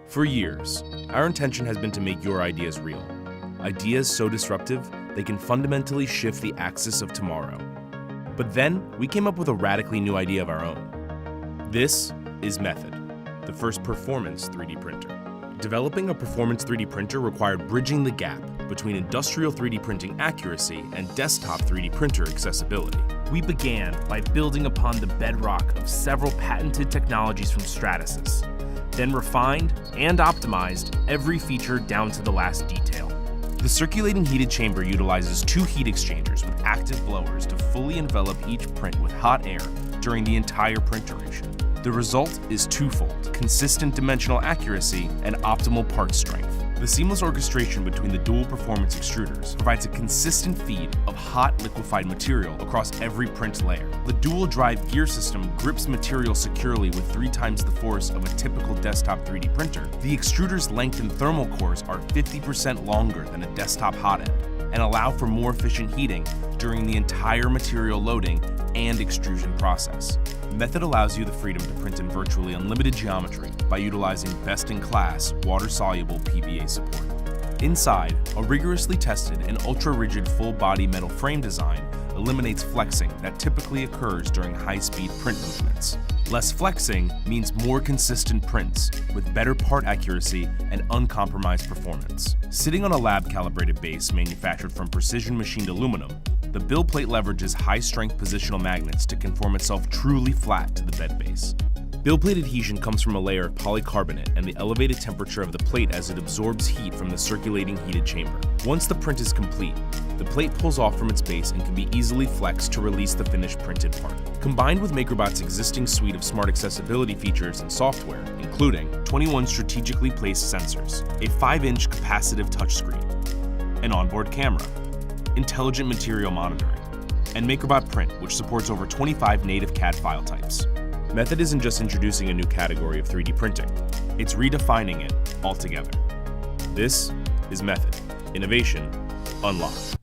For years, our intention has been to make your ideas real. Ideas so disruptive, they can fundamentally shift the axis of tomorrow. But then, we came up with a radically new idea of our own. This is Method, the first performance 3D printer. Developing a performance 3D printer required bridging the gap between industrial 3D printing accuracy and desktop 3D printer accessibility. We began by building upon the bedrock of several patented technologies from Stratasys, then refined and optimized every feature down to the last detail. The circulating heated chamber utilizes 2 heat exchangers with active blowers to fully envelop each print with hot air during the entire print duration. The result is twofold: consistent dimensional accuracy and optimal part strength. The seamless orchestration between the dual performance extruders provides a consistent feed of hot liquefied material across every print layer. The dual drive gear system grips material securely with 3 times the force of a typical desktop 3D printer. The extruder's lengthened thermal cores are 50% longer than a desktop hot end and allow for more efficient heating during the entire material loading and extrusion process. Method allows you the freedom to print in virtually unlimited geometry by utilizing best-in-class water-soluble PVA support. Inside, a rigorously tested and ultra-rigid full-body metal frame design eliminates flexing that typically occurs during high-speed print movements. Less flexing means more consistent prints with better part accuracy and uncompromised performance. Sitting on a lab-calibrated base manufactured from precision machined aluminum, the build plate leverages high-strength positional magnets to conform itself truly flat to the bed base. Build plate adhesion comes from a layer of polycarbonate and the elevated temperature of the plate as it absorbs heat from the circulating heated chamber. Once the print is complete, the plate pulls off from its base and can be easily flexed to release the finished printed part. Combined with MakerBot's existing suite of smart accessibility features and software, including 21 strategically placed sensors, a 5-inch capacitive touchscreen, an onboard camera, intelligent material monitoring, and MakerBot Print, which supports over 25 native CAD file types. Method isn't just introducing a new category of 3D printing, it's redefining it altogether. This is Method, innovation unlocked.